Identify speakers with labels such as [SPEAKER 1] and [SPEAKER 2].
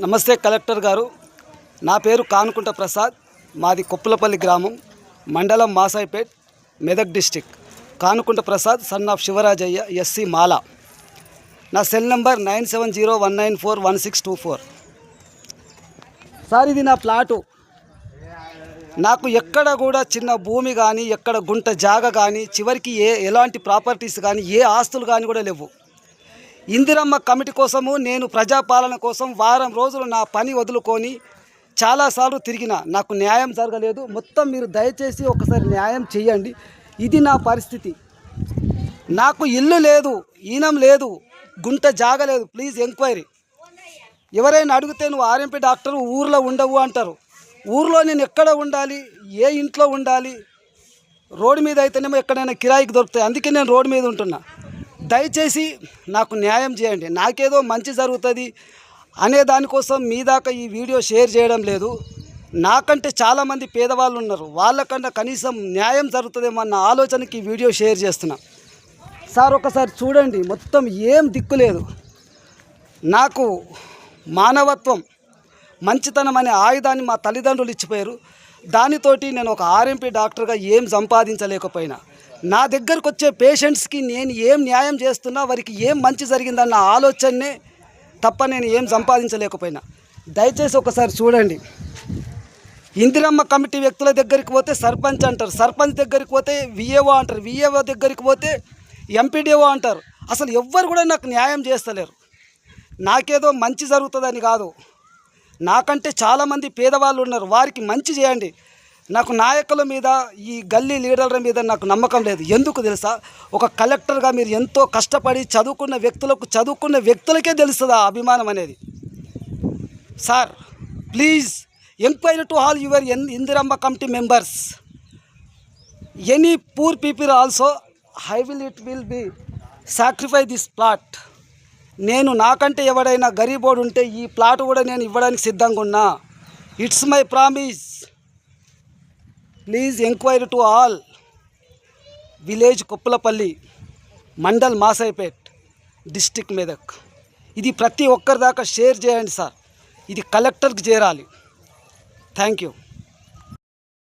[SPEAKER 1] నమస్తే కలెక్టర్ గారు, నా పేరు కానుకుంట ప్రసాద్. మాది కొప్పులపల్లి గ్రామం, మండలం Masaipet, Medak district. Kanukunta Prasad, son of Sivarajaiah, SC Mala. నా సెల్ నెంబర్ 9701941624. సార్, ఇది నా ప్లాటు. నాకు ఎక్కడ కూడా చిన్న భూమి కానీ, ఎక్కడ గుంట జాగ కానీ, చివరికి ఎలాంటి ప్రాపర్టీస్ కానీ, ఏ ఆస్తులు కానీ కూడా లేవు. ఇందిరమ్మ కమిటీ కోసము నేను ప్రజాపాలన కోసం వారం రోజులు నా పని వదులుకొని చాలాసార్లు తిరిగిన. నాకు న్యాయం జరగలేదు. మొత్తం మీరు దయచేసి ఒకసారి న్యాయం చేయండి. ఇది నా పరిస్థితి. నాకు ఇల్లు లేదు, ఈనం లేదు, గుంట జాగలేదు. Please enquiry. ఎవరైనా అడిగితే నువ్వు ఆర్ఎంపీ డాక్టర్ ఊర్లో ఉండవు అంటారు. ఊర్లో నేను ఎక్కడ ఉండాలి, ఏ ఇంట్లో ఉండాలి? రోడ్డు మీద అయితేనేమో ఎక్కడైనా కిరాయికి దొరుకుతాయి. అందుకే నేను రోడ్డు మీద ఉంటున్నా. దయచేసి నాకు న్యాయం చేయండి. నాకేదో మంచి జరుగుతుంది అనే దానికోసం మీ దాకా ఈ వీడియో షేర్ చేయడం లేదు. నాకంటే చాలామంది పేదవాళ్ళు ఉన్నారు. వాళ్ళకన్నా కనీసం న్యాయం జరుగుతుందేమో అన్న ఆలోచనకి ఈ వీడియో షేర్ చేస్తున్నా. సార్, ఒకసారి చూడండి. మొత్తం ఏం దిక్కు లేదు. నాకు మానవత్వం, మంచితనం అనే ఆయుధాన్ని మా తల్లిదండ్రులు ఇచ్చిపోయారు. దానితోటి నేను ఒక ఆర్ఎంపీ డాక్టర్గా ఏం సంపాదించలేకపోయినా, నా దగ్గరకు వచ్చే పేషెంట్స్కి నేను ఏం న్యాయం చేస్తున్నా, వారికి ఏం మంచి జరిగిందన్న ఆలోచనే తప్ప నేను ఏం సంపాదించలేకపోయినా. దయచేసి ఒకసారి చూడండి. ఇందిరమ్మ కమిటీ వ్యక్తుల దగ్గరికి పోతే సర్పంచ్ అంటారు, సర్పంచ్ దగ్గరికి పోతే విఏఓ అంటారు, విఏఓ దగ్గరికి పోతే ఎంపీడీఓ అంటారు. అసలు ఎవ్వరు కూడా నాకు న్యాయం చేస్తలేరు. నాకేదో మంచి జరుగుతుందని కాదు, నాకంటే చాలామంది పేదవాళ్ళు ఉన్నారు. వారికి మంచి చేయండి. నాకు నాయకుల మీద, ఈ గల్లీ లీడర్ల మీద నాకు నమ్మకం లేదు. ఎందుకు తెలుసా? ఒక కలెక్టర్గా మీరు ఎంతో కష్టపడి చదువుకున్న వ్యక్తులకే తెలుస్తుంది ఆ అభిమానం అనేది. Sir, please enquiry to all your Indiramma committee members. Any poor people also it will be sacrifice this plot. నేను నాకంటే ఎవడైనా గరీబోడు ఉంటే ఈ ప్లాట్ కూడా నేను ఇవ్వడానికి సిద్ధంగా ఉన్నా. It's my promise. Please enquiry to all. Village Koppulapalli, mandal Masaipet, district Medak. ఇది ప్రతి ఒక్కరి దాకా షేర్ చేయండి సార్. ఇది కలెక్టర్కి చేరాలి. Thank you.